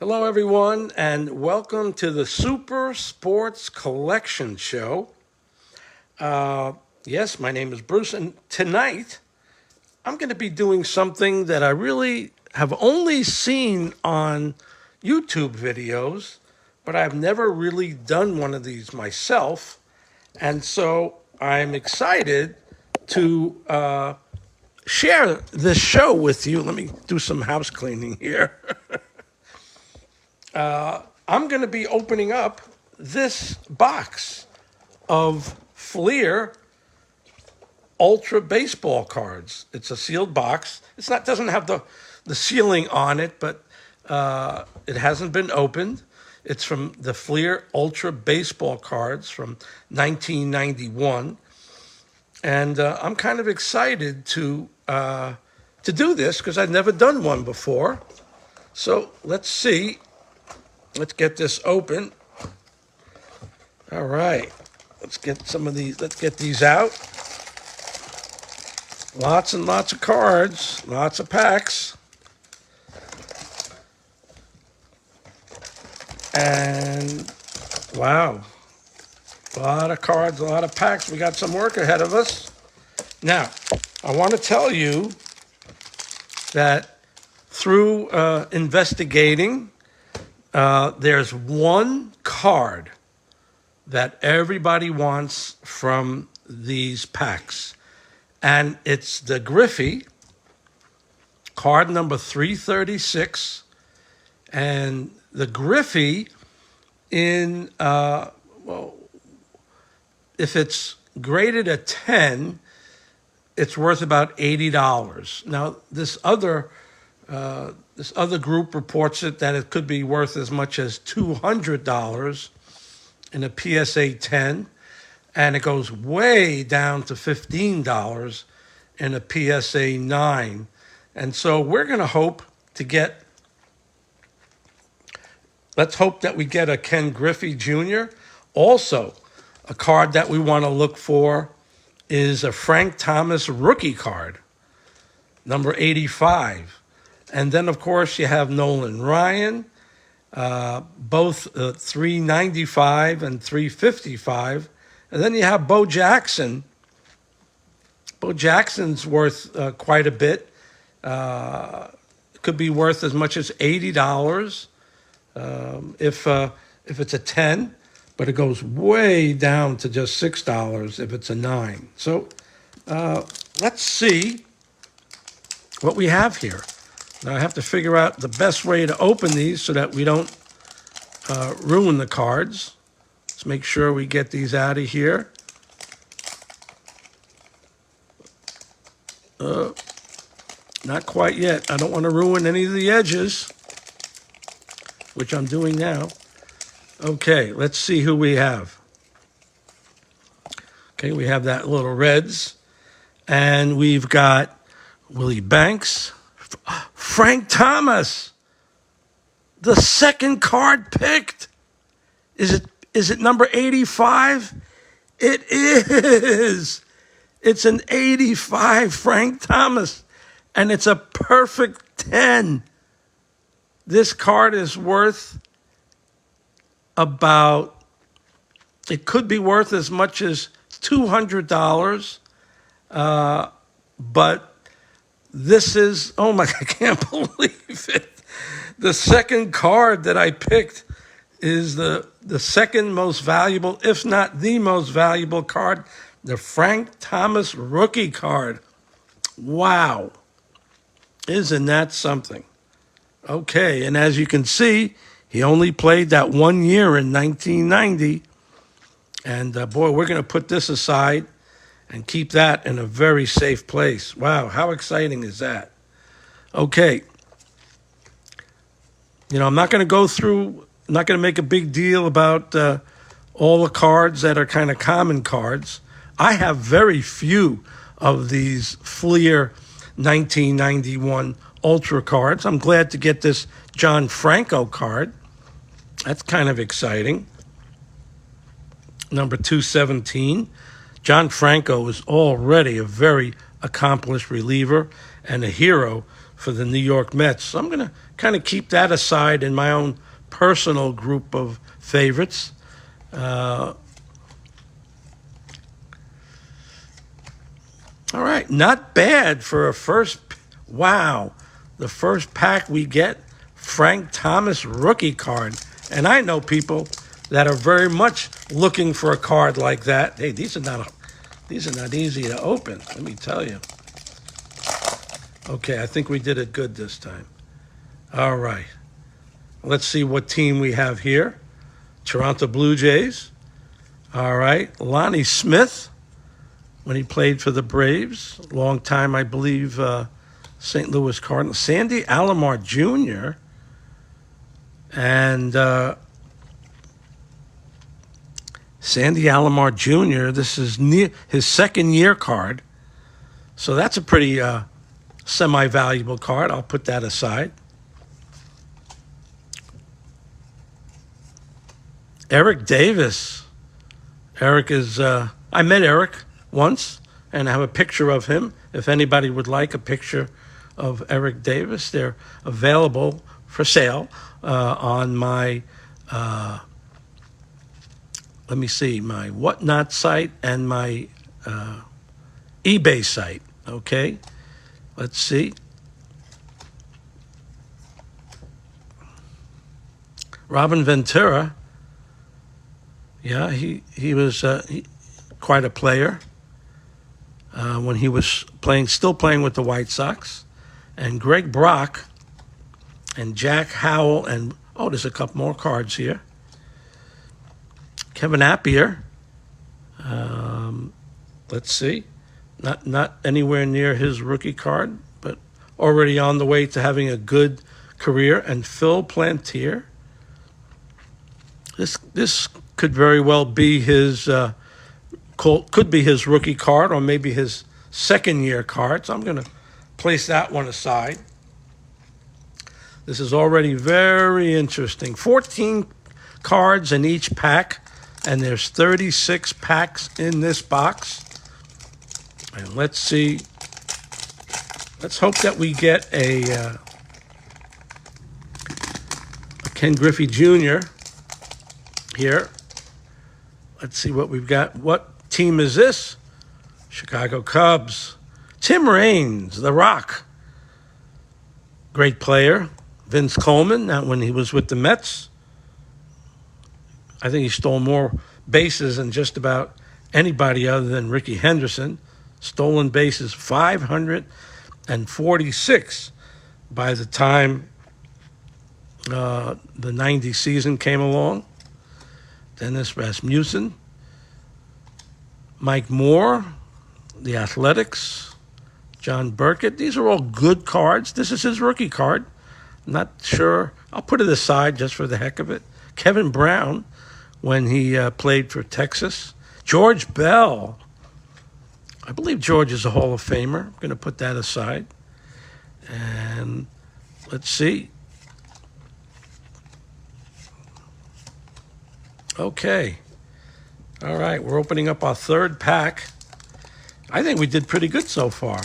Hello, everyone, and welcome to the Super Sports Collection Show. Yes, my name is Bruce, and tonight I'm going to be doing something that I really have only seen on YouTube videos, but I've never really done one of these myself. And so I'm excited to share this show with you. Let me do some house cleaning here. I'm going to be opening up this box of Fleer Ultra baseball cards. It's a sealed box. It's not doesn't have the sealing on it, but it hasn't been opened. It's from the Fleer Ultra baseball cards from 1991, and I'm kind of excited to do this because I've never done one before. So let's see. Let's get this open. All right. Let's get some of these. Let's get these out. Lots and lots of cards. Lots of packs. And wow. A lot of cards, a lot of packs. We got some work ahead of us. Now, I want to tell you that through investigating, there's one card that everybody wants from these packs, and it's the Griffey card number 336. And the Griffey in if it's graded a 10, it's worth about $80. Now this other group reports it that it could be worth as much as $200 in a PSA 10, and it goes way down to $15 in a PSA 9. And so we're going to hope to get, let's hope that we get a Ken Griffey Jr. Also, a card that we want to look for is a Frank Thomas rookie card, number 85. And then, of course, you have Nolan Ryan, both 395 and 355. And then you have Bo Jackson. Bo Jackson's worth quite a bit. Could be worth as much as $80 if it's a 10, but it goes way down to just $6 if it's a 9. So let's see what we have here. Now I have to figure out the best way to open these so that we don't ruin the cards. Let's make sure we get these out of here. Not quite yet. I don't want to ruin any of the edges, which I'm doing now. Okay, let's see who we have. Okay, we have that little Reds. And we've got Willie Banks, Frank Thomas, the second card picked. Is it number 85? It is. It's an 85 Frank Thomas, and it's a perfect 10. This card is worth about, it could be worth as much as $200, but this is, oh my, I can't believe it. The second card that I picked is the second most valuable, if not the most valuable card, the Frank Thomas rookie card. Wow. Isn't that something? Okay, and as you can see, he only played that 1 year in 1990. And boy, we're going to put this aside and keep that in a very safe place. Wow, how exciting is that? Okay. You know, I'm not going to go through, I'm not going to make a big deal about all the cards that are kind of common cards. I have very few of these Fleer 1991 Ultra cards. I'm glad to get this John Franco card. That's kind of exciting. Number 217. John Franco is already a very accomplished reliever and a hero for the New York Mets. So I'm going to kind of keep that aside in my own personal group of favorites. All right, not bad for a first. Wow, the first pack we get, Frank Thomas rookie card. And I know people that are very much looking for a card like that. Hey, these are not easy to open, let me tell you. Okay, I think we did it good this time. All right, let's see what team we have here. Toronto Blue Jays. All right, Lonnie Smith, when he played for the Braves, long time, I believe, St. Louis Cardinals. Sandy Alomar Jr. And Sandy Alomar Jr., this is his second year card. So that's a pretty semi-valuable card. I'll put that aside. Eric Davis. Eric is, I met Eric once, and I have a picture of him. If anybody would like a picture of Eric Davis, they're available for sale on my, let me see, my Whatnot site and my eBay site. Okay, let's see. Robin Ventura. Yeah, he was quite a player when he was still playing with the White Sox. And Greg Brock and Jack Howell, and there's a couple more cards here. Kevin Appier. Let's see, not anywhere near his rookie card, but already on the way to having a good career. And Phil Plantier. This could very well be his could be his rookie card, or maybe his second year card. So I'm going to place that one aside. This is already very interesting. 14 cards in each pack, and there's 36 packs in this box. And let's see. Let's hope that we get a Ken Griffey Jr. here. Let's see what we've got. What team is this? Chicago Cubs. Tim Raines, The Rock. Great player. Vince Coleman, not when he was with the Mets. I think he stole more bases than just about anybody other than Rickey Henderson. Stolen bases, 546 by the time the 90 season came along. Dennis Rasmussen. Mike Moore, the Athletics. John Burkett. These are all good cards. This is his rookie card. I'm not sure. I'll put it aside just for the heck of it. Kevin Brown, when he played for Texas. George Bell. I believe George is a Hall of Famer. I'm going to put that aside. And let's see. Okay. All right, we're opening up our third pack. I think we did pretty good so far.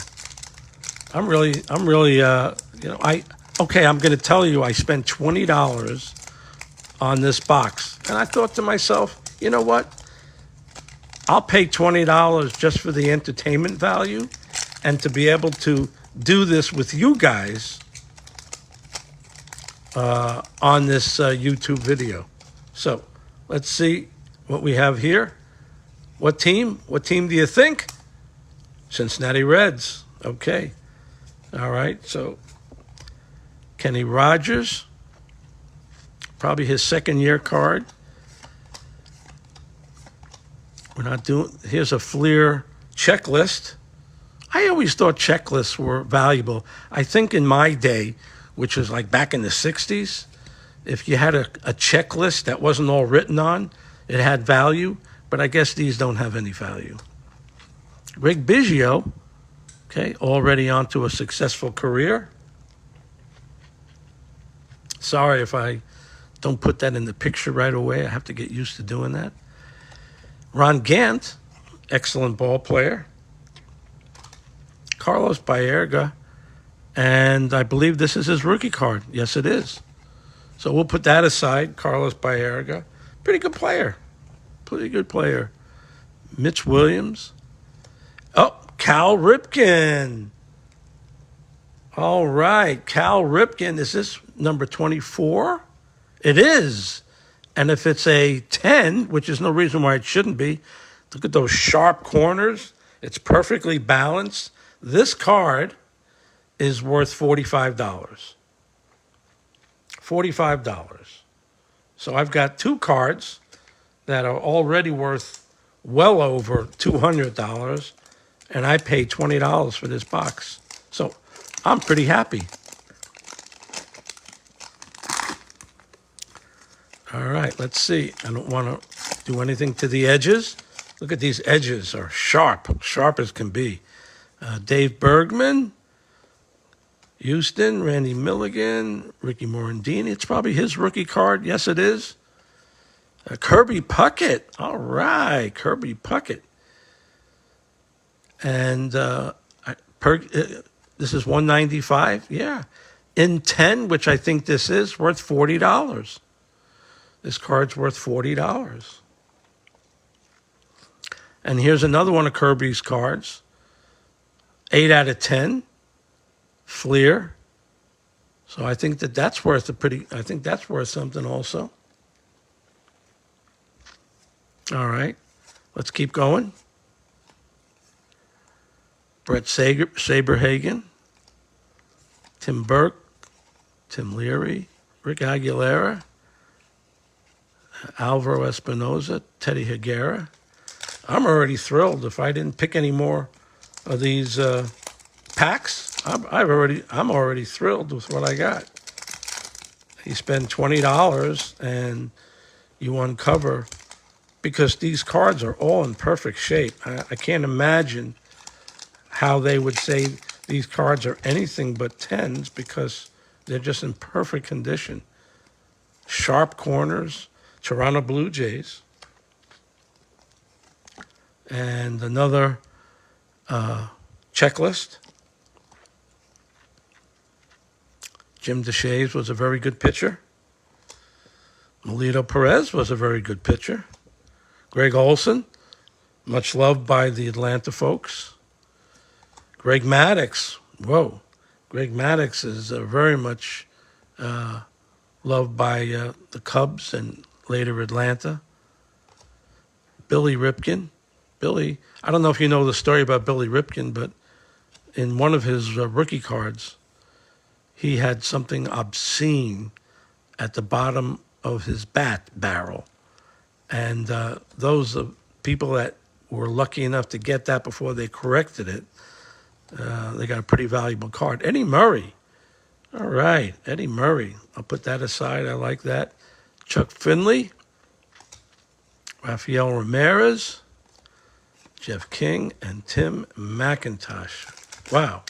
I'm really, I'm going to tell you I spent $20 on this box. And I thought to myself, you know what? I'll pay $20 just for the entertainment value and to be able to do this with you guys on this YouTube video. So let's see what we have here. What team? What team do you think? Cincinnati Reds. Okay. All right. So Kenny Rogers. Probably his second year card. We're not doing. Here's a Fleer checklist. I always thought checklists were valuable. I think in my day, which was like back in the 60s, if you had a checklist that wasn't all written on, it had value. But I guess these don't have any value. Greg Biggio, okay, already onto a successful career. Sorry if I don't put that in the picture right away. I have to get used to doing that. Ron Gant, excellent ball player. Carlos Baerga And I believe this is his rookie card. Yes, it is. So we'll put that aside. Carlos Baerga. Pretty good player. Pretty good player. Mitch Williams. Oh, Cal Ripken. All right. Cal Ripken. Is this number 24? It is. And if it's a 10, which is no reason why it shouldn't be, look at those sharp corners. It's perfectly balanced. This card is worth $45. $45. So I've got two cards that are already worth well over $200, and I paid $20 for this box. So I'm pretty happy. All right, let's see. I don't want to do anything to the edges. Look at these edges are sharp, sharp as can be. Dave Bergman, Houston, Randy Milligan, Ricky Morandini. It's probably his rookie card. Yes, it is. Kirby Puckett. All right, Kirby Puckett. And this is $195. Yeah. In 10, which I think this is, worth $40. This card's worth $40. And here's another one of Kirby's cards. 8 out of 10. Fleer. So I think that's worth I think that's worth something also. All right. Let's keep going. Brett Saberhagen. Tim Burke. Tim Leary. Rick Aguilera. Alvaro Espinoza. Teddy Higuera. I'm already thrilled. If I didn't pick any more of these packs, I'm already thrilled with what I got. You spend $20 and you uncover, because these cards are all in perfect shape. I can't imagine how they would say these cards are anything but 10s, because they're just in perfect condition. Sharp corners, Toronto Blue Jays. And another checklist. Jim DeShays was a very good pitcher. Melito Perez was a very good pitcher. Greg Olson, much loved by the Atlanta folks. Greg Maddux, whoa. Greg Maddux is very much loved by the Cubs and later Atlanta. Billy Ripken. Billy, I don't know if you know the story about Billy Ripken, but in one of his rookie cards, he had something obscene at the bottom of his bat barrel. And those people that were lucky enough to get that before they corrected it, they got a pretty valuable card. Eddie Murray. All right, Eddie Murray. I'll put that aside. I like that. Chuck Finley. Rafael Ramirez. Jeff King and Tim McIntosh. Wow.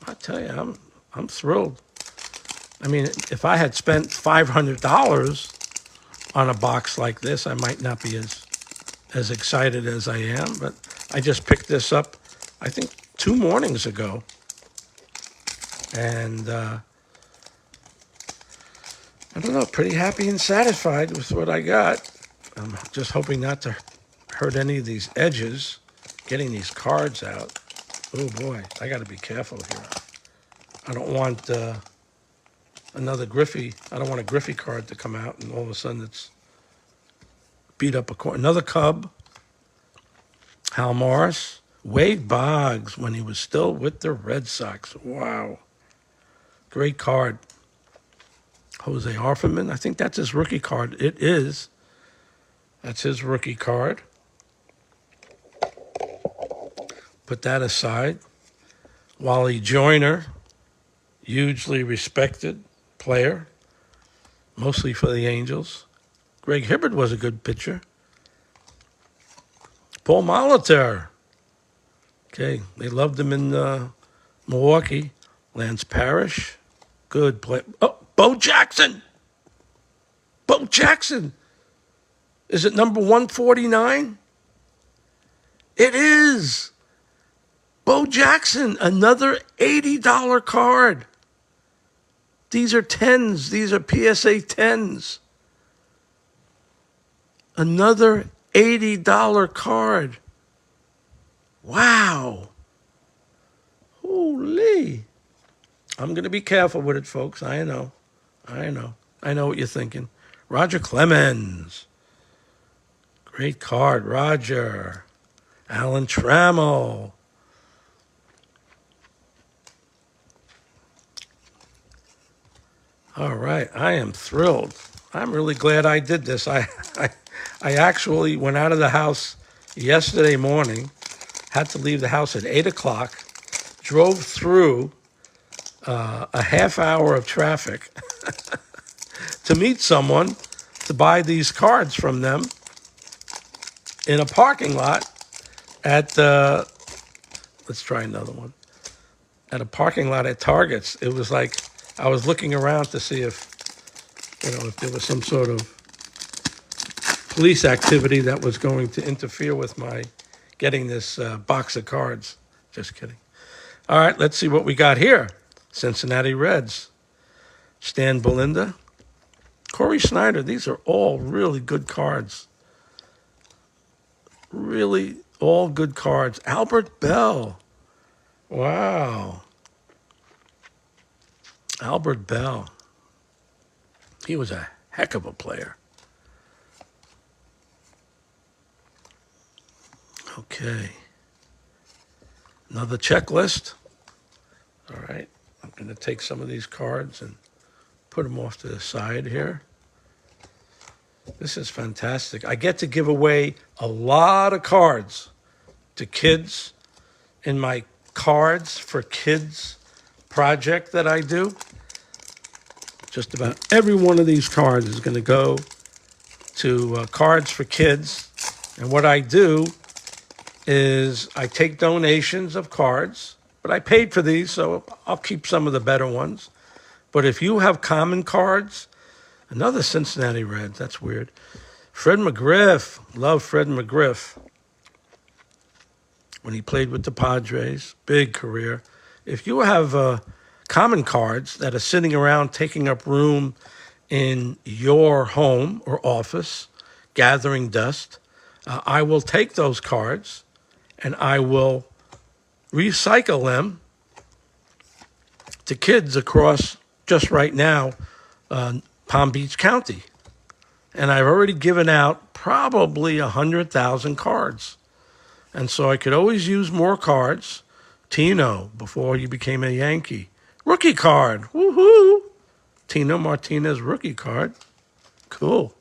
I tell you, I'm thrilled. I mean, if I had spent $500 on a box like this, I might not be as excited as I am, but I just picked this up, I think, 2 mornings ago. And I don't know, pretty happy and satisfied with what I got. I'm just hoping not to hurt any of these edges, getting these cards out. Oh boy, I got to be careful here. I don't want another Griffey. I don't want a Griffey card to come out and all of a sudden it's beat up a card. Another Cub. Hal Morris. Wade Boggs when he was still with the Red Sox. Wow. Great card. Jose Offerman. I think that's his rookie card. It is. That's his rookie card. Put that aside. Wally Joyner, hugely respected player, mostly for the Angels. Greg Hibbert was a good pitcher. Paul Molitor. Okay, they loved him in Milwaukee. Lance Parrish, good player. Oh, Bo Jackson. Bo Jackson. Is it number 149? It is. Bo Jackson, another $80 card. These are 10s. These are PSA 10s. Another $80 card. Wow. Holy. I'm going to be careful with it, folks. I know. I know what you're thinking. Roger Clemens. Great card, Roger. Alan Trammell. All right, I am thrilled. I'm really glad I did this. I actually went out of the house yesterday morning, had to leave the house at 8 o'clock, drove through a half hour of traffic to meet someone to buy these cards from them in a parking lot at, let's try another one, at a parking lot at Target's. It was like I was looking around to see if there was some sort of police activity that was going to interfere with my getting this box of cards. Just kidding. All right, let's see what we got here. Cincinnati Reds. Stan Belinda. Corey Snyder. These are all really good cards. Really all good cards. Albert Bell. Wow. Albert Bell. He was a heck of a player. Okay. Another checklist. All right. I'm going to take some of these cards and put them off to the side here. This is fantastic. I get to give away a lot of cards to kids in my Cards for Kids project that I do. Just about every one of these cards is going to go to Cards for Kids. And what I do is I take donations of cards, but I paid for these, so I'll keep some of the better ones. But if you have common cards, another Cincinnati Reds, that's weird. Fred McGriff, love Fred McGriff. When he played with the Padres, big career. If you have common cards that are sitting around taking up room in your home or office, gathering dust, I will take those cards and I will recycle them to kids across, just right now, Palm Beach County. And I've already given out probably 100,000 cards. And so I could always use more cards. Tino, before he became a Yankee. Rookie card. Woohoo! Tino Martinez rookie card. Cool.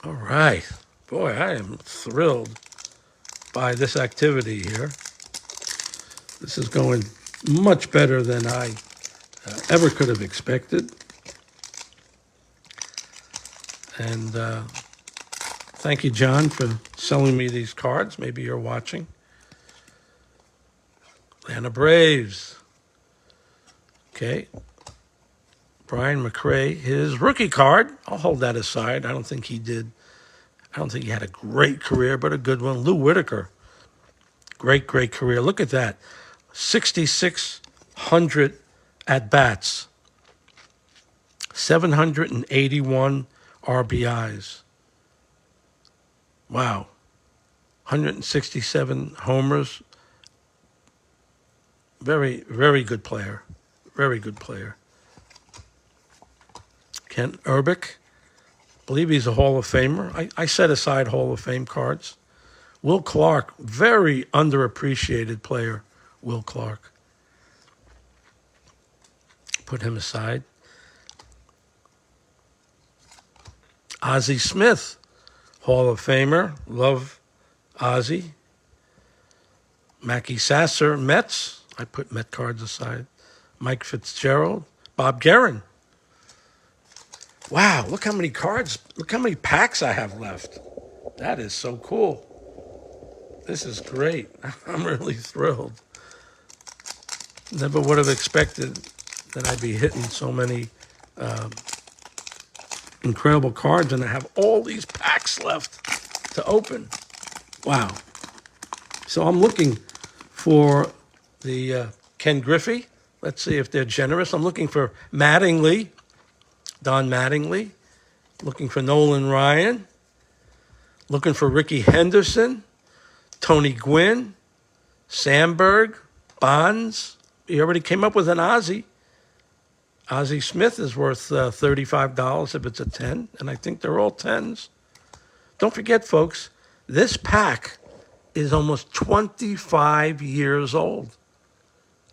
All right. Boy, I am thrilled by this activity here. This is going much better than I ever could have expected. And thank you, John, for selling me these cards. Maybe you're watching. Atlanta Braves. Okay. Brian McRae, his rookie card. I'll hold that aside. I don't think he had a great career, but a good one. Lou Whitaker. Great career. Look at that. 6,600 at-bats. 781 RBIs. Wow. 167 homers. Very, very good player. Very good player. Kent Urbick. I believe he's a Hall of Famer. I set aside Hall of Fame cards. Will Clark, very underappreciated player. Will Clark. Put him aside. Ozzie Smith, Hall of Famer. Love Ozzie. Mackie Sasser, Mets. I put Met cards aside. Mike Fitzgerald. Bob Guerin. Wow, look how many cards, look how many packs I have left. That is so cool. This is great. I'm really thrilled. Never would have expected that I'd be hitting so many incredible cards, and I have all these packs left to open. Wow. So I'm looking for the Ken Griffey. Let's see if they're generous. I'm looking for Mattingly, Don Mattingly. Looking for Nolan Ryan. Looking for Ricky Henderson, Tony Gwynn, Sandberg, Bonds. He already came up with an Ozzie. Ozzie Smith is worth $35 if it's a 10, and I think they're all 10s. Don't forget, folks, this pack is almost 25 years old.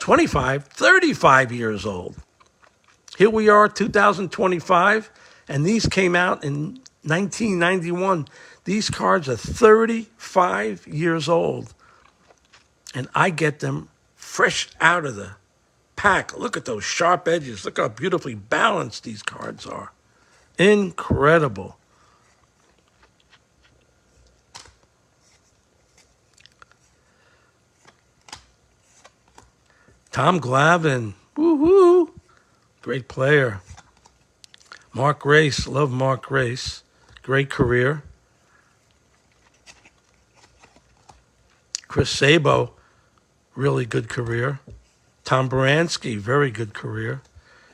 25, 35 years old. Here we are, 2025, and these came out in 1991. These cards are 35 years old, and I get them fresh out of the pack. Look at those sharp edges. Look how beautifully balanced these cards are. Incredible. Tom Glavine, woohoo, great player. Mark Grace, love Mark Grace, great career. Chris Sabo, really good career. Tom Baranski, very good career.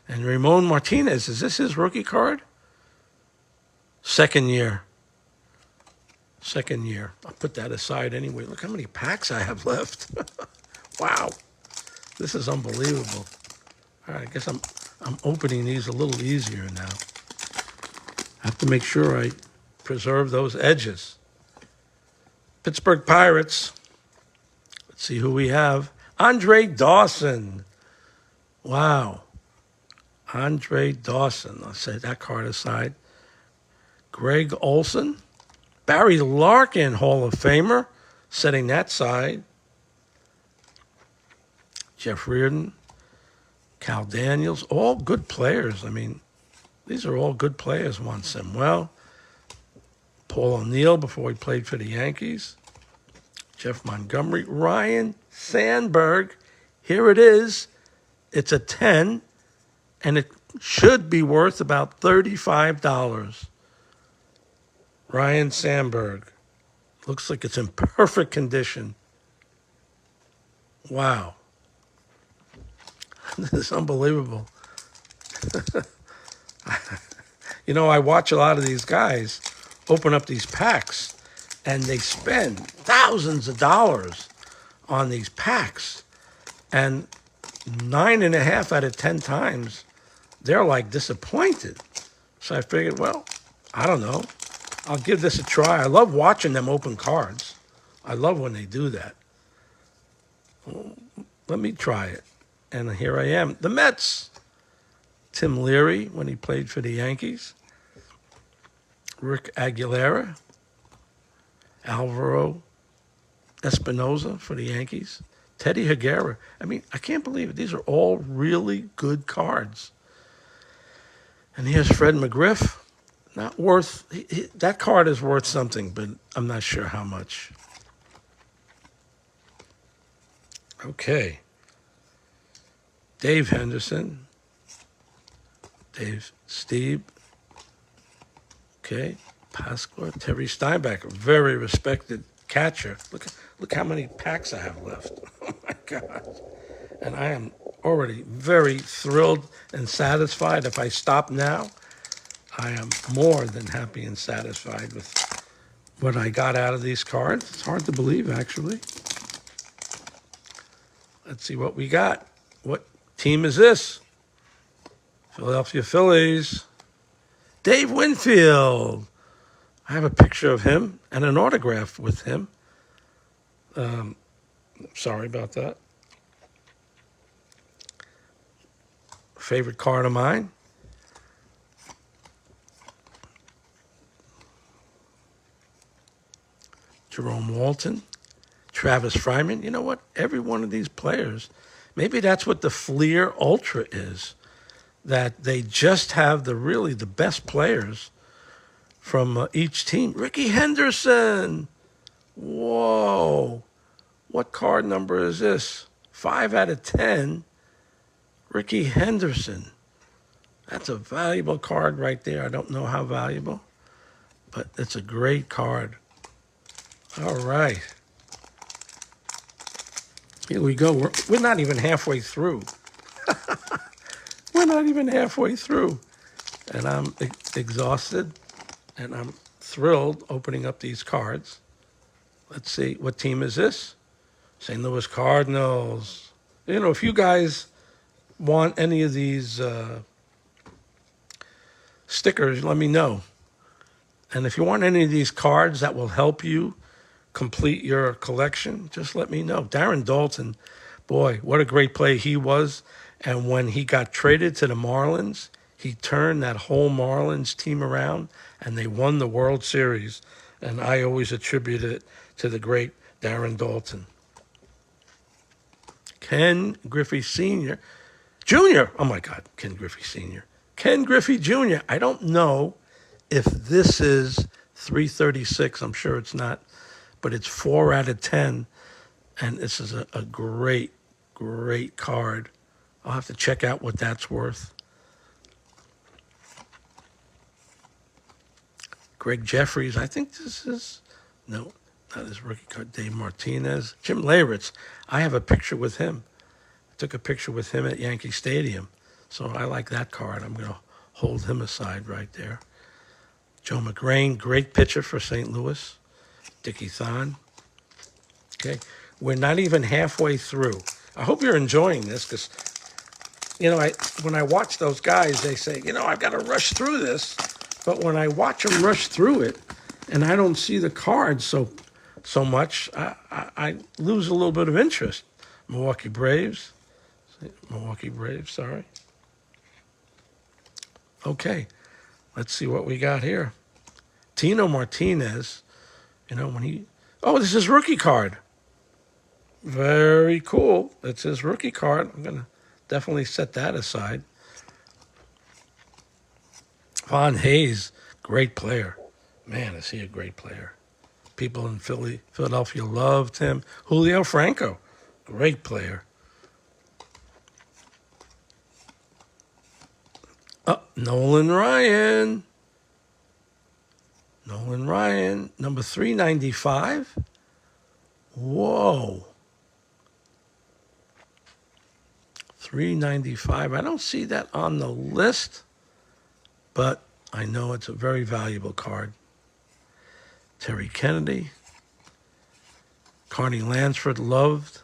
And Ramon Martinez, is this his rookie card? Second year. I'll put that aside anyway. Look how many packs I have left. Wow. This is unbelievable. All right, I guess I'm opening these a little easier now. I have to make sure I preserve those edges. Pittsburgh Pirates. Let's see who we have. Andre Dawson. Wow. Andre Dawson. I'll set that card aside. Greg Olson. Barry Larkin, Hall of Famer. Setting that side. Jeff Reardon, Cal Daniels, all good players. I mean, these are all good players. Juan Samuel, Paul O'Neill before he played for the Yankees, Jeff Montgomery, Ryan Sandberg. Here it is. It's a 10, and it should be worth about $35. Ryan Sandberg. Looks like it's in perfect condition. Wow. This is unbelievable. You know, I watch a lot of these guys open up these packs, and they spend thousands of dollars on these packs. And 9.5 out of 10 times, they're like disappointed. So I figured, well, I don't know. I'll give this a try. I love watching them open cards. I love when they do that. Well, let me try it. And here I am. The Mets. Tim Leary when he played for the Yankees. Rick Aguilera. Alvaro Espinosa for the Yankees. Teddy Higuera. I mean, I can't believe it. These are all really good cards. And here's Fred McGriff. Not worth... that card is worth something, but I'm not sure how much. Okay. Dave Henderson. Steve. Okay. Pasqua. Terry Steinbecker. Very respected catcher. Look how many packs I have left. Oh, my God. And I am already very thrilled and satisfied. If I stop now, I am more than happy and satisfied with what I got out of these cards. It's hard to believe, actually. Let's see what we got. What team is this? Philadelphia Phillies. Dave Winfield. I have a picture of him and an autograph with him. Sorry about that. Favorite card of mine. Jerome Walton. Travis Fryman. You know what? Every one of these players, maybe that's what the Fleer Ultra is, that they just have the best players from each team. Ricky Henderson. Whoa. What card number is this? 5 out of 10. Ricky Henderson. That's a valuable card right there. I don't know how valuable, but it's a great card. All right. Here we go. We're not even halfway through. We're not even halfway through. And I'm exhausted, and I'm thrilled opening up these cards. Let's see, what team is this? St. Louis Cardinals. You know, if you guys want any of these stickers, let me know. And if you want any of these cards that will help you complete your collection, just let me know. Darren Dalton, boy, what a great play he was. And when he got traded to the Marlins, he turned that whole Marlins team around, and they won the World Series. And I always attribute it to the great Darren Dalton. Ken Griffey Sr. Jr. Oh, my God, Ken Griffey Sr. Ken Griffey Jr. I don't know if this is 336. I'm sure it's not, but it's 4 out of 10. And this is a great, great card. I'll have to check out what that's worth. Greg Jeffries, I think this is, no, not his rookie card. Dave Martinez. Jim Leyritz, I have a picture with him. I took a picture with him at Yankee Stadium. So I like that card. I'm going to hold him aside right there. Joe McGrain, great pitcher for St. Louis. Dickie Thon. Okay, we're not even halfway through. I hope you're enjoying this because, you know, when I watch those guys, they say, you know, I've got to rush through this. But when I watch them rush through it and I don't see the cards so much, I lose a little bit of interest. Milwaukee Braves, sorry. Okay, let's see what we got here. Tino Martinez, you know, oh, this is his rookie card. Very cool. It's his rookie card. I'm going to definitely set that aside. Von Hayes, great player. Man, is he a great player. People in Philadelphia loved him. Julio Franco, great player. Nolan Ryan. Number 395. Whoa. 395. I don't see that on the list, but I know it's a very valuable card. Terry Kennedy. Carney Lansford, loved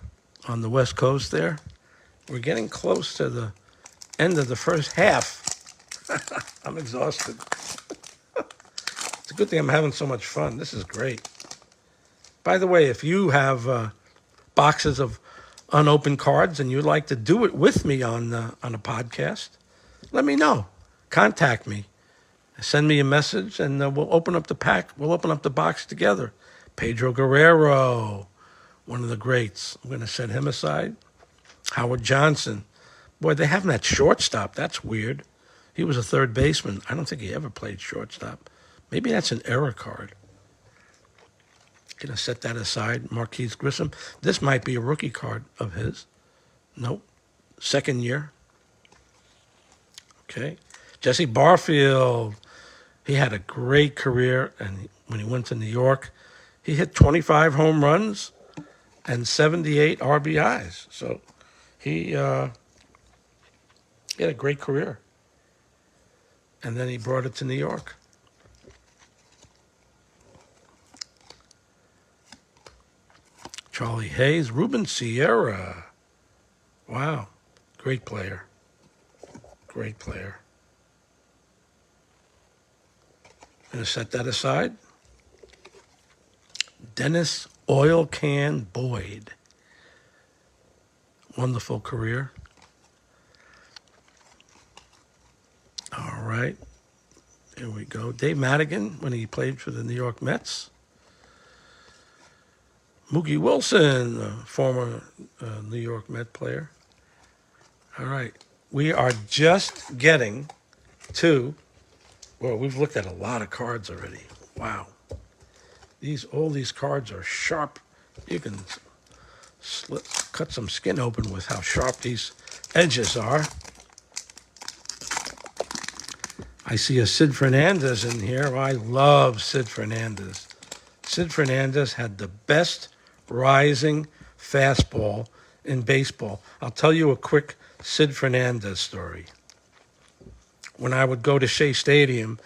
on the West Coast there. We're getting close to the end of the first half. I'm exhausted. It's a good thing I'm having so much fun. This is great. By the way, if you have boxes of unopened cards and you'd like to do it with me on a podcast, let me know. Contact me. Send me a message, and we'll open up the pack. We'll open up the box together. Pedro Guerrero, one of the greats. I'm going to set him aside. Howard Johnson. Boy, they have him at shortstop. That's weird. He was a third baseman. I don't think he ever played shortstop. Maybe that's an error card. Going to set that aside. Marquise Grissom. This might be a rookie card of his. Nope. Second year. Okay. Jesse Barfield. He had a great career, and when he went to New York, he hit 25 home runs and 78 RBIs. So he had a great career. And then he brought it to New York. Charlie Hayes, Ruben Sierra. Wow, great player. Great player. Going to set that aside. Dennis Oil Can Boyd. Wonderful career. All right. Here we go. Dave Madigan, when he played for the New York Mets. Mookie Wilson, former New York Met player. All right. We are just getting to, well, we've looked at a lot of cards already. Wow. All these cards are sharp. You can cut some skin open with how sharp these edges are. I see a Sid Fernandez in here. I love Sid Fernandez. Sid Fernandez had the best rising fastball in baseball. I'll tell you a quick Sid Fernandez story. When I would go to Shea Stadium,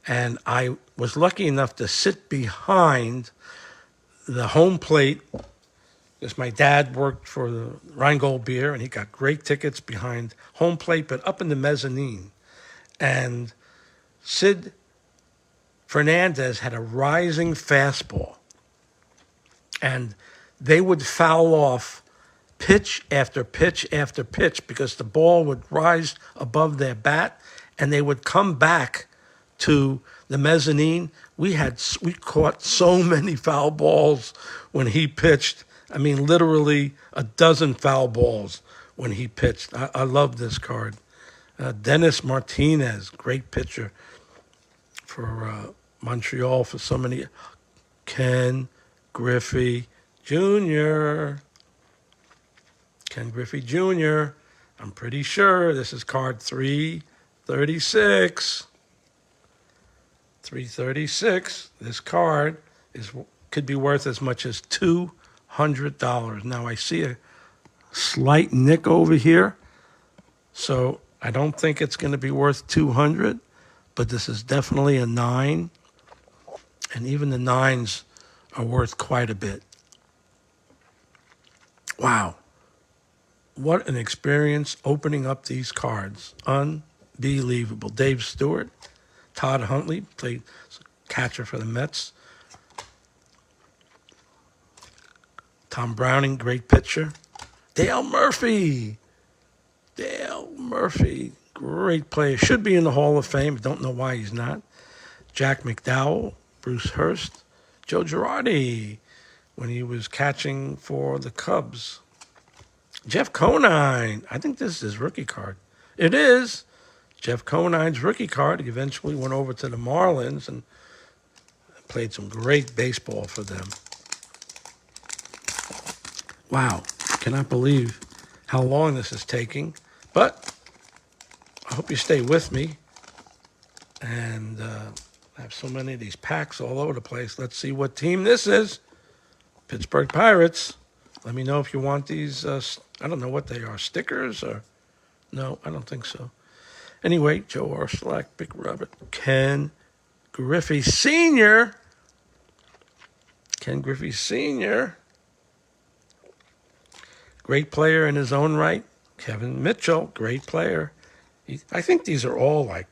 and I was lucky enough to sit behind the home plate, because my dad worked for the Rheingold Beer, and he got great tickets behind home plate, but up in the mezzanine. And Sid Fernandez had a rising fastball, and they would foul off pitch after pitch after pitch because the ball would rise above their bat, and they would come back to the mezzanine. We caught so many foul balls when he pitched. I mean, literally a dozen foul balls when he pitched. I love this card. Dennis Martinez, great pitcher for Montreal for so many. Ken Griffey Jr. Ken Griffey Jr. I'm pretty sure this is card 336. 336. This card could be worth as much as $200. Now I see a slight nick over here, so I don't think it's going to be worth 200, but this is definitely a 9, and even the 9s are worth quite a bit. Wow. What an experience opening up these cards. Unbelievable. Dave Stewart, Todd Huntley, played catcher for the Mets. Tom Browning, great pitcher. Dale Murphy, great player. Should be in the Hall of Fame. Don't know why he's not. Jack McDowell, Bruce Hurst, Joe Girardi, when he was catching for the Cubs. Jeff Conine, I think this is his rookie card. It is Jeff Conine's rookie card. He eventually went over to the Marlins and played some great baseball for them. Wow, cannot believe how long this is taking, but I hope you stay with me. And I have so many of these packs all over the place. Let's see what team this is. Pittsburgh Pirates. Let me know if you want these. I don't know what they are, stickers or... No, I don't think so. Anyway, Joe Orsulak, Big Robert, Ken Griffey Sr. Ken Griffey Sr. Great player in his own right. Kevin Mitchell, great player. I think these are all like,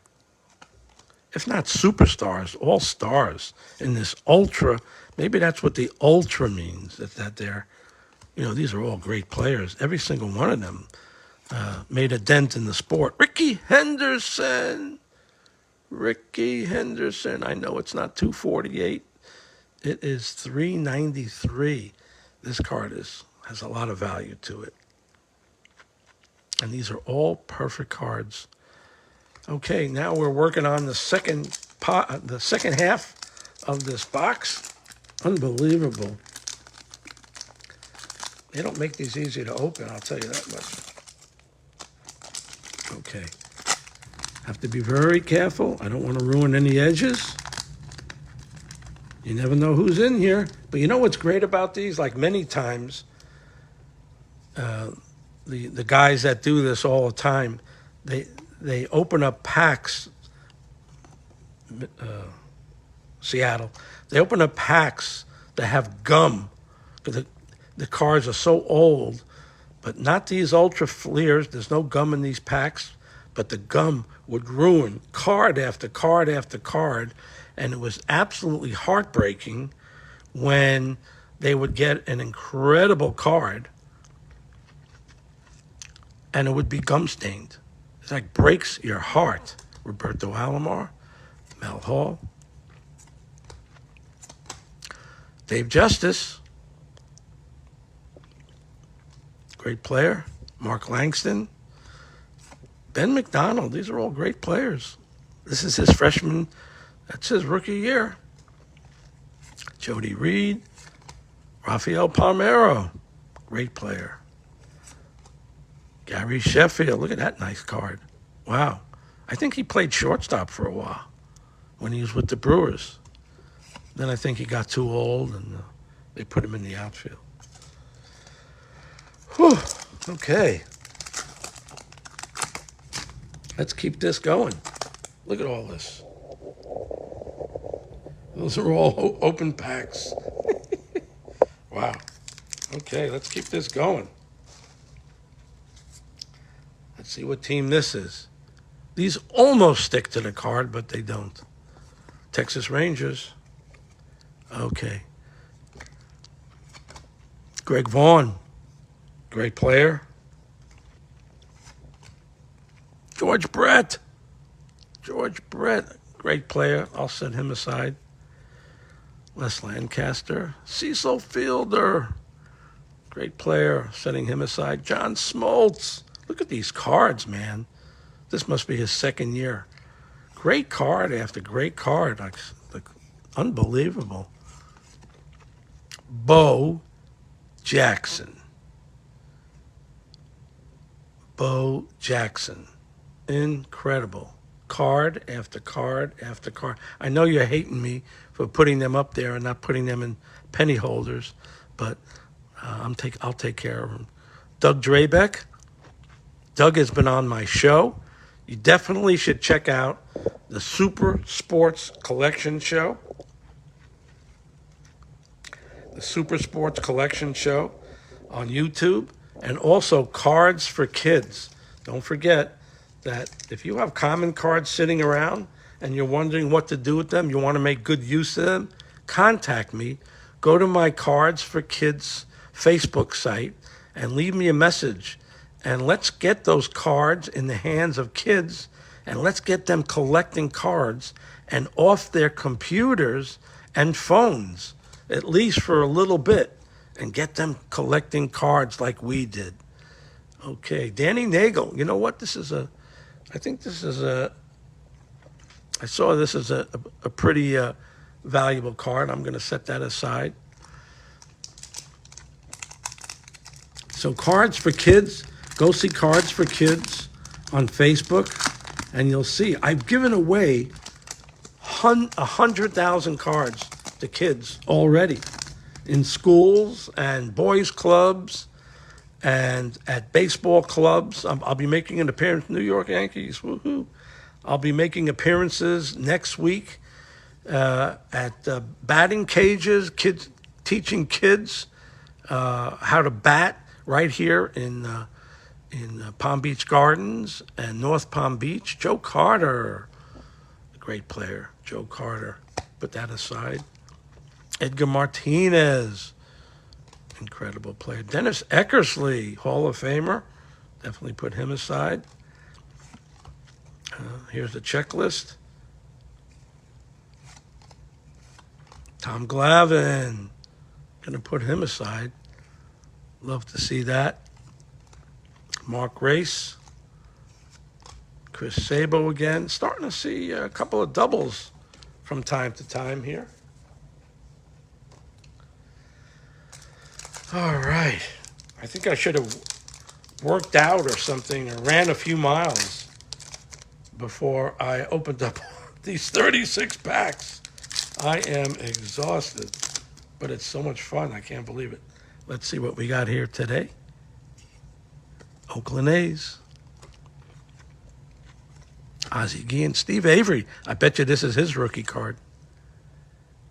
if not superstars, all stars in this ultra. Maybe that's what the ultra means, that they're, these are all great players. Every single one of them made a dent in the sport. Ricky Henderson. I know it's not 248. It is 393. This card has a lot of value to it. And these are all perfect cards. Okay, now we're working on the second half of this box. Unbelievable. They don't make these easy to open, I'll tell you that much. Okay. Have to be very careful. I don't want to ruin any edges. You never know who's in here. But you know what's great about these? Like many times, the guys that do this all the time, they open up packs. Seattle, they open up packs that have gum. The cards are so old, but not these ultra fleers. There's no gum in these packs, but the gum would ruin card after card after card, and it was absolutely heartbreaking when they would get an incredible card and it would be gum stained. It like breaks your heart. Roberto Alomar, Mel Hall, Dave Justice, great player, Mark Langston, Ben McDonald. These are all great players. This is his freshman, that's his rookie year. Jody Reed, Rafael Palmeiro, great player. Gary Sheffield, look at that nice card. Wow. I think he played shortstop for a while when he was with the Brewers. Then I think he got too old and they put him in the outfield. Whew. Okay. Let's keep this going. Look at all this. Those are all open packs. Wow. Okay, let's keep this going. Let's see what team this is. These almost stick to the card, but they don't. Texas Rangers. Okay. Greg Vaughn. Great player. George Brett. George Brett. Great player. I'll set him aside. Les Lancaster. Cecil Fielder. Great player. Setting him aside. John Smoltz. Look at these cards, man. This must be his second year. Great card after great card. Like unbelievable. Bo Jackson. Bo Jackson. Incredible. Card after card after card. I know you're hating me for putting them up there and not putting them in penny holders, but I'll take care of them. Doug Drabeck. Doug has been on my show. You definitely should check out the Super Sports Collection Show. The Super Sports Collection Show on YouTube, and also Cards for Kids. Don't forget that if you have common cards sitting around and you're wondering what to do with them, you want to make good use of them, contact me. Go to my Cards for Kids Facebook site and leave me a message. And let's get those cards in the hands of kids, and let's get them collecting cards and off their computers and phones, at least for a little bit, and get them collecting cards like we did. Okay, Danny Nagel. You know what? I saw this as a pretty valuable card. I'm going to set that aside. So Cards for Kids, go see Cards for Kids on Facebook, and you'll see I've given away 100,000 cards to kids already in schools and boys clubs and at baseball clubs. I'll be making an appearance, New York Yankees, woohoo. I'll be making appearances next week at batting cages, kids teaching kids how to bat right here in Palm Beach Gardens and North Palm Beach. Joe Carter, a great player. Joe Carter, put that aside. Edgar Martinez, incredible player. Dennis Eckersley, Hall of Famer, definitely put him aside. Here's the checklist. Tom Glavine, going to put him aside. Love to see that. Mark Race. Chris Sabo again. Starting to see a couple of doubles from time to time here. All right. I think I should have worked out or something or ran a few miles before I opened up these 36 packs. I am exhausted, but it's so much fun. I can't believe it. Let's see what we got here today. Oakland A's. Ozzie Guillen. Steve Avery. I bet you this is his rookie card.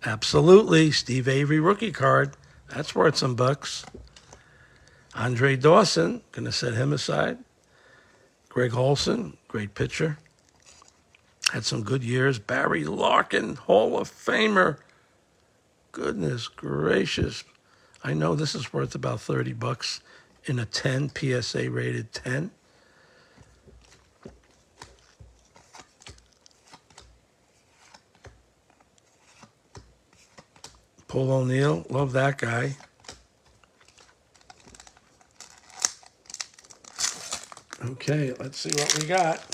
Absolutely. Steve Avery rookie card. That's worth some bucks. Andre Dawson. Going to set him aside. Greg Olson. Great pitcher. Had some good years. Barry Larkin. Hall of Famer. Goodness gracious. I know this is worth about 30 bucks in a 10, PSA rated 10. Paul O'Neill, love that guy. Okay, let's see what we got.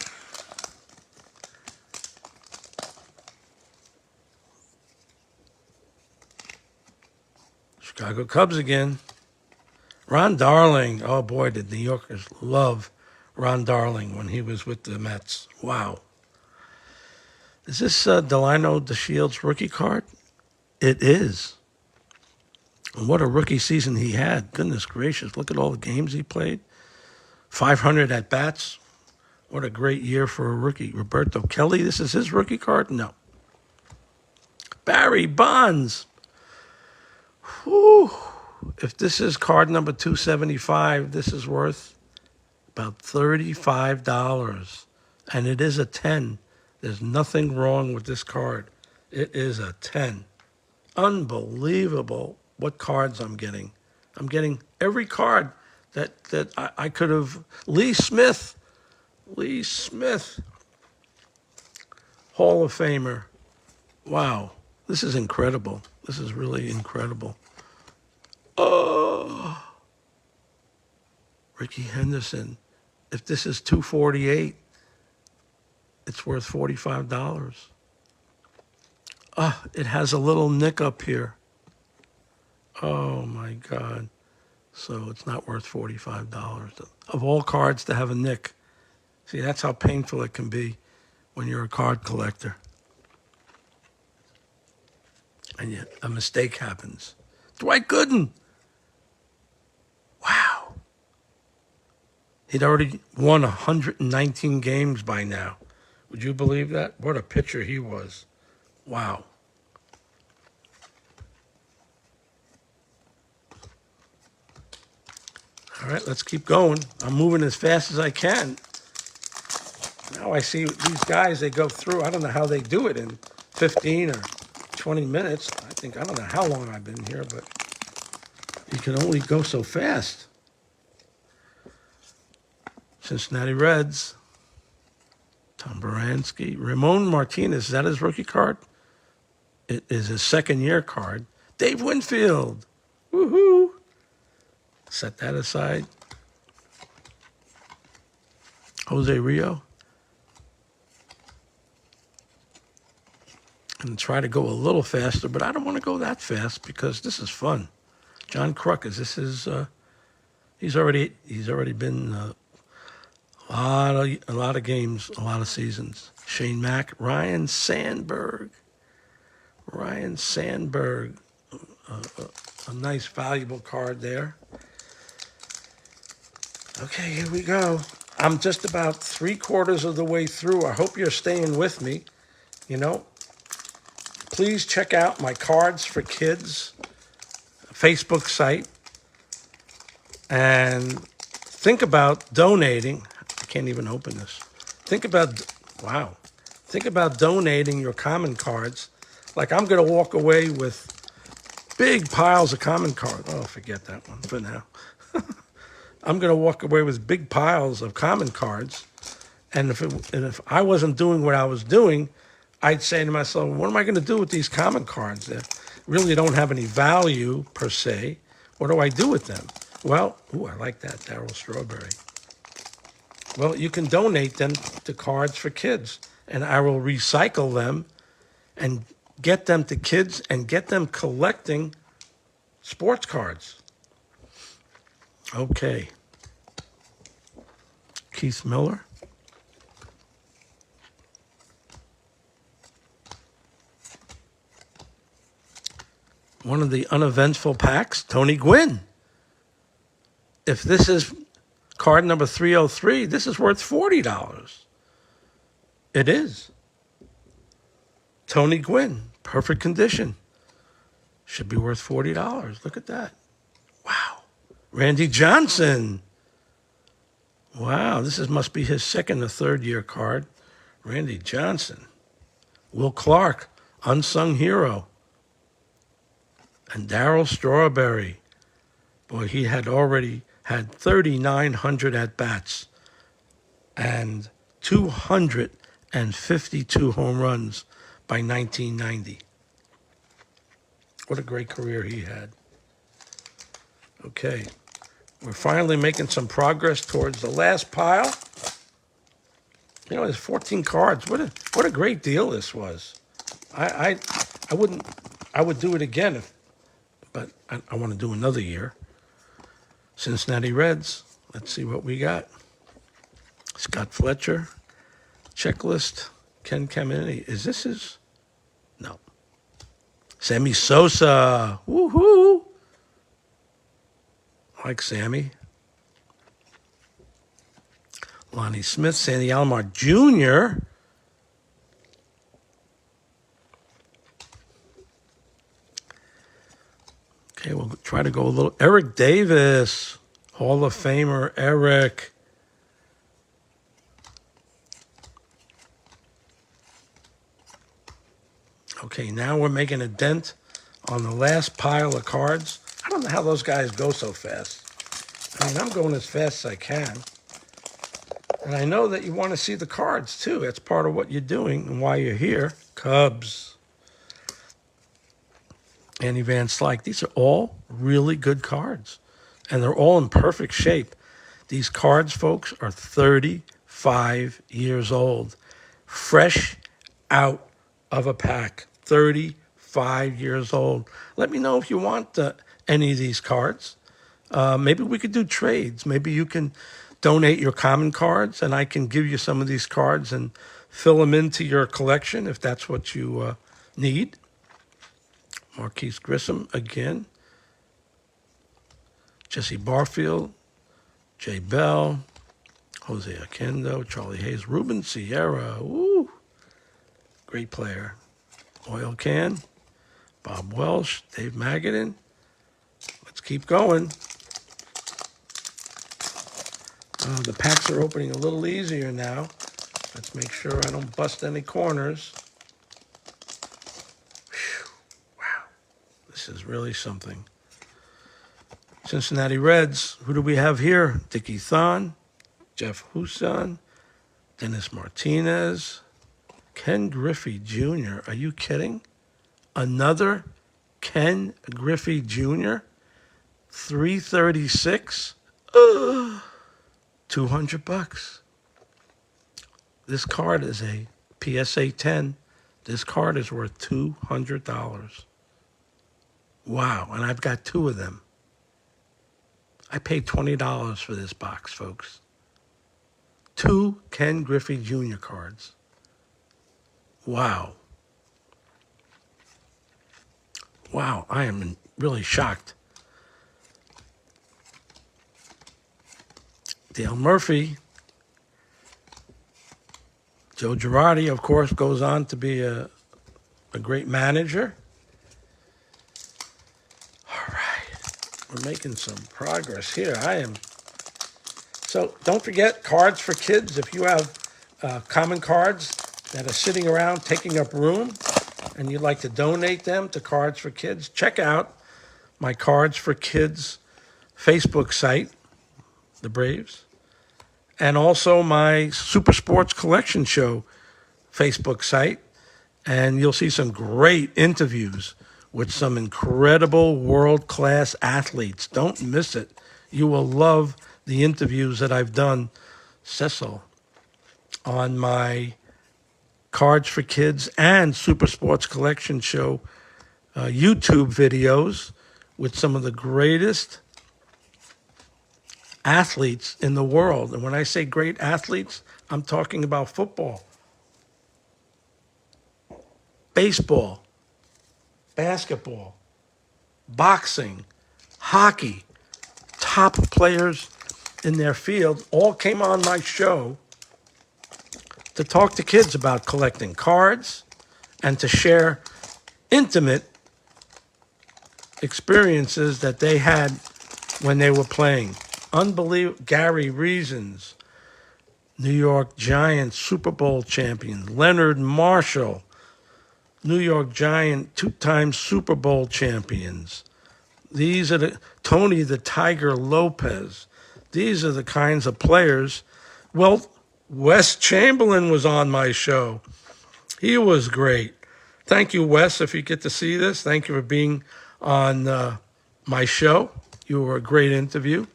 Chicago Cubs again. Ron Darling. Oh boy, did New Yorkers love Ron Darling when he was with the Mets. Wow. Is this Delino DeShields rookie card? It is. And what a rookie season he had. Goodness gracious. Look at all the games he played. 500 at bats. What a great year for a rookie. Roberto Kelly, this is his rookie card? No. Barry Bonds. Whew. If this is card number 275, this is worth about $35. And it is a 10. There's nothing wrong with this card. It is a 10. Unbelievable what cards I'm getting. I'm getting every card that I could have. Lee Smith, Hall of Famer. Wow, this is incredible. This is really incredible. Oh, Ricky Henderson. If this is 248, it's worth $45. It has a little nick up here. Oh my God. So it's not worth $45. Of all cards to have a nick. See, that's how painful it can be when you're a card collector. And yet a mistake happens. Dwight Gooden. Wow. He'd already won 119 games by now. Would you believe that? What a pitcher he was. Wow. All right, let's keep going. I'm moving as fast as I can. Now I see these guys, they go through. I don't know how they do it in 15 or 20 minutes. I don't know how long I've been here, but you can only go so fast. Cincinnati Reds. Tom Baranski. Ramon Martinez, is that his rookie card? It is his second-year card. Dave Winfield. Woohoo. Set that aside. Jose Rio. And try to go a little faster, but I don't want to go that fast because this is fun. John Kruk, is this his? He's already been a lot of games, a lot of seasons. Shane Mack, Ryan Sandberg, a nice valuable card there. Okay, here we go. I'm just about 3/4 of the way through. I hope you're staying with me. You know, please check out my Cards for Kids Facebook site and think about donating. I can't even open this. Think about donating your common cards. Like I'm going to walk away with big piles of common cards. Oh, forget that one for now. I'm going to walk away with big piles of common cards. And if I wasn't doing what I was doing, I'd say to myself, what am I going to do with these common cards that really don't have any value per se? What do I do with them? Well, I like that, Darryl Strawberry. Well, you can donate them to Cards for Kids, and I will recycle them and get them to kids and get them collecting sports cards. Okay. Keith Miller. One of the uneventful packs, Tony Gwynn. If this is card number 303, this is worth $40. It is. Tony Gwynn, perfect condition. Should be worth $40. Look at that. Wow. Randy Johnson. Wow, must be his second or third year card. Randy Johnson. Will Clark, unsung hero. And Darryl Strawberry. Boy, he had already had 3,900 at-bats and 252 home runs by 1990. What a great career he had. Okay, we're finally making some progress towards the last pile. You know, there's 14 cards. What a great deal this was. I would do it again but I want to do another year. Cincinnati Reds. Let's see what we got. Scott Fletcher. Checklist. Ken Caminiti. Is this his? No. Sammy Sosa. Woohoo. like Sammy. Lonnie Smith, Sandy Alomar Jr. Okay, we'll try to go a little. Eric Davis, Hall of Famer Eric. Okay, now we're making a dent on the last pile of cards. I don't know how those guys go so fast. I mean, I'm going as fast as I can. And I know that you want to see the cards, too. That's part of what you're doing and why you're here. Cubs. Andy Van Slyke. These are all really good cards. And they're all in perfect shape. These cards, folks, are 35 years old. Fresh out of a pack. 35 years old. Let me know if you want any of these cards. Maybe we could do trades. Maybe you can donate your common cards, and I can give you some of these cards and fill them into your collection if that's what you need. Marquise Grissom again. Jesse Barfield. Jay Bell. Jose Oquendo. Charlie Hayes. Ruben Sierra. Woo! Great player. Oil Can. Bob Welsh. Dave Magadan. Let's keep going. The packs are opening a little easier now. Let's make sure I don't bust any corners. Whew. Wow. This is really something. Cincinnati Reds. Who do we have here? Dickie Thon, Jeff Huson, Dennis Martinez, Ken Griffey Jr. Are you kidding? Another Ken Griffey Jr.? 336? Ugh. $200. This card is a PSA 10. This card is worth $200. Wow, and I've got two of them. I paid $20 for this box, folks. Two Ken Griffey Jr. cards. Wow. Wow, I am really shocked. Dale Murphy. Joe Girardi, of course, goes on to be a great manager. All right. We're making some progress here. So don't forget, cards for kids. If you have common cards that are sitting around taking up room and you'd like to donate them to Cards for Kids, check out my Cards for Kids Facebook site, the Braves, and also my Super Sports Collection Show Facebook site. And you'll see some great interviews with some incredible world-class athletes. Don't miss it. You will love the interviews that I've done, Cecil, on my Cards for Kids and Super Sports Collection Show YouTube videos with some of the greatest athletes in the world. And when I say great athletes, I'm talking about football, baseball, basketball, boxing, hockey. Top players in their field all came on my show to talk to kids about collecting cards and to share intimate experiences that they had when they were playing. Unbelievable. Gary Reasons, New York Giants Super Bowl champion. Leonard Marshall, New York Giant two-time Super Bowl champions. These are Tony the Tiger Lopez. These are the kinds of players. Well, Wes Chamberlain was on my show. He was great. Thank you, Wes, if you get to see this. Thank you for being on my show. You were a great interview.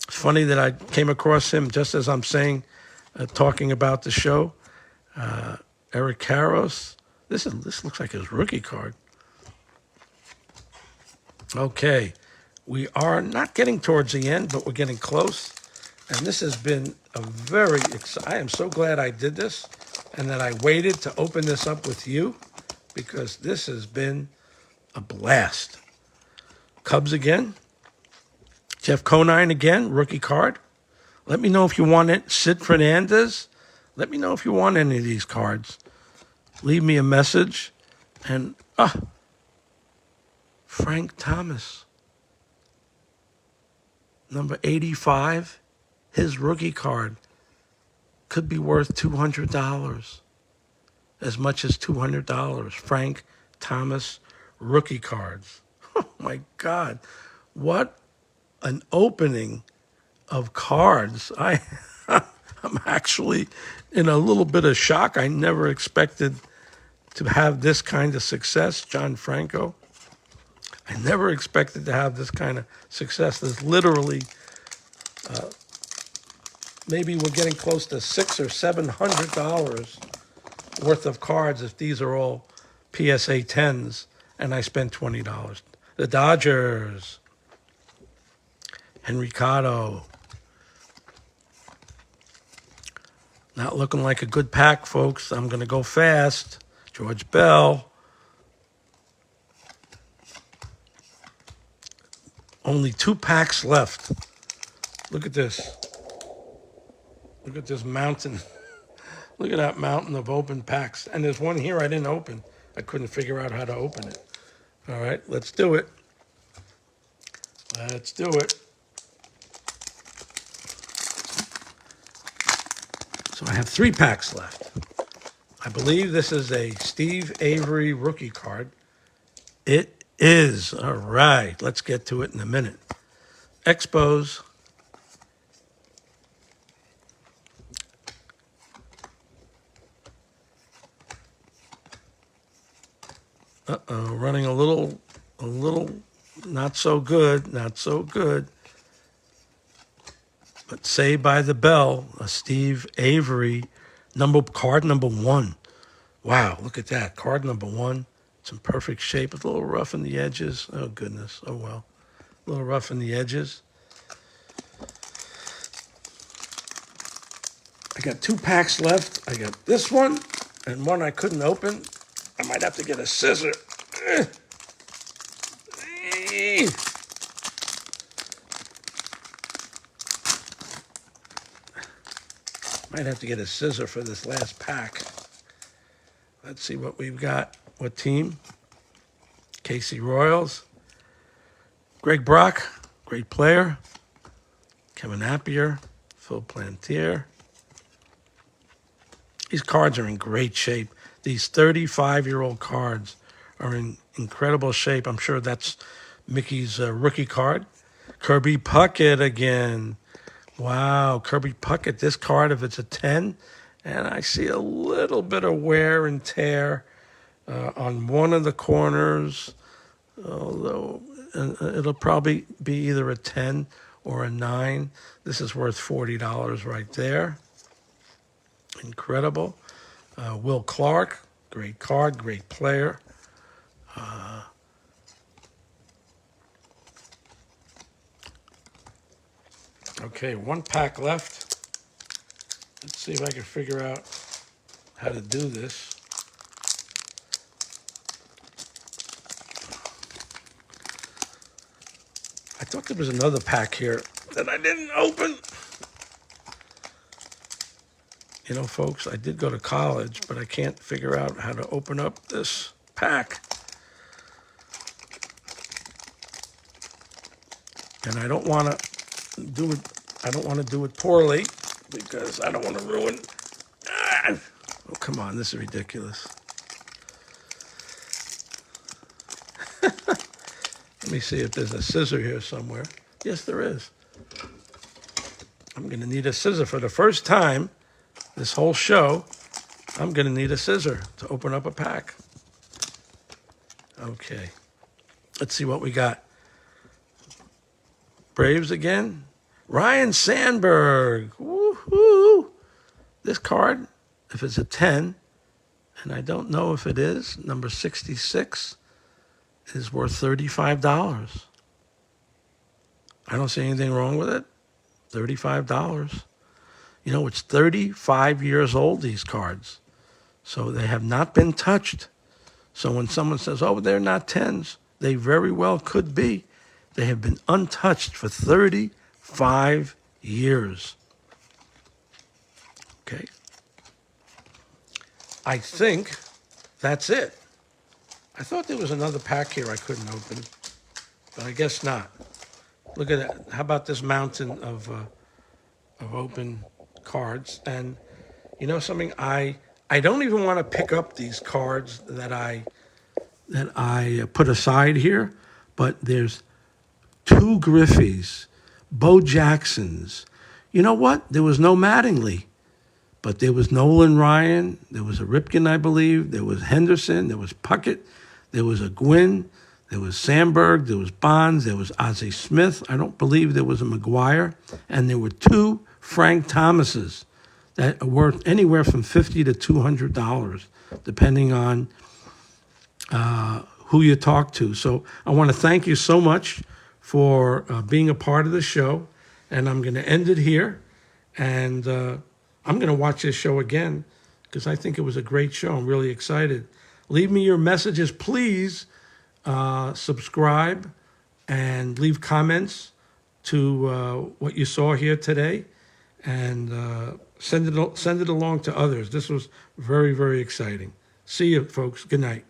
It's funny that I came across him just as I'm saying, talking about the show. Eric Karros. This looks like his rookie card. Okay, we are not getting towards the end, but we're getting close. And this has been a very I am so glad I did this and that I waited to open this up with you because this has been a blast. Cubs again. Jeff Conine again, rookie card. Let me know if you want it. Sid Fernandez. Let me know if you want any of these cards. Leave me a message. And, Frank Thomas. Number 85. His rookie card could be worth $200. As much as $200. Frank Thomas rookie cards. Oh, my God. What an opening of cards. I'm actually in a little bit of shock. I never expected to have this kind of success, John Franco. I never expected to have this kind of success. There's literally, maybe we're getting close to $600 or $700 worth of cards if these are all PSA 10s, and I spent $20. The Dodgers, Henry Cotto. Not looking like a good pack, folks. I'm going to go fast. George Bell. Only 2 packs left. Look at this. Look at this mountain. Look at that mountain of open packs. And there's one here I didn't open. I couldn't figure out how to open it. All right, let's do it. Let's do it. So I have 3 packs left. I believe this is a Steve Avery rookie card. It is. All right, let's get to it in a minute. Expos. Running a little not so good, not so good. But Saved by the Bell, a Steve Avery card number 1. Wow, look at that. Card number 1. It's in perfect shape. It's a little rough in the edges. Oh, goodness. Oh, well. A little rough in the edges. I got 2 packs left. I got this one and one I couldn't open. I might have to get a scissor. Might have to get a scissor for this last pack. Let's see what we've got. What team? KC Royals. Greg Brock, great player. Kevin Appier, Phil Plantier. These cards are in great shape. These 35-year-old cards are in incredible shape. I'm sure that's Mickey's rookie card. Kirby Puckett again. Wow, Kirby Puckett. This card, if it's a 10, and I see a little bit of wear and tear on one of the corners, although it'll probably be either a 10 or a 9. This is worth $40 right there. Incredible. Will Clark, great card, great player. Okay, 1 pack left. Let's see if I can figure out how to do this. I thought there was another pack here that I didn't open. You know, folks, I did go to college, but I can't figure out how to open up this pack. And I don't want to do it. I don't want to do it poorly because I don't want to ruin. Oh, come on. This is ridiculous. Let me see if there's a scissor here somewhere. Yes, there is. I'm going to need a scissor for the first time this whole show. I'm going to need a scissor to open up a pack. Okay. Let's see what we got. Braves again. Ryan Sandberg. Woohoo! This card, if it's a 10, and I don't know if it is, number 66, is worth $35. I don't see anything wrong with it. $35. You know, it's 35 years old, these cards. So they have not been touched. So when someone says, oh, they're not 10s, they very well could be. They have been untouched for 35 years. Okay. I think that's it. I thought there was another pack here I couldn't open, but I guess not. Look at that. How about this mountain of open cards? And you know something? I don't even want to pick up these cards that I put aside here, but there's two Griffeys, Bo Jacksons. You know what? There was no Mattingly, but there was Nolan Ryan. There was a Ripken, I believe. There was Henderson. There was Puckett. There was a Gwynn. There was Sandberg. There was Bonds. There was Ozzie Smith. I don't believe there was a McGuire. And there were two Frank Thomases that are worth anywhere from $50 to $200, depending on who you talk to. So I want to thank you so much for being a part of the show. And I'm going to end it here. And I'm going to watch this show again because I think it was a great show. I'm really excited. Leave me your messages, please. Subscribe and leave comments to what you saw here today, and send it along to others. This was very, very exciting. See you, folks. Good night.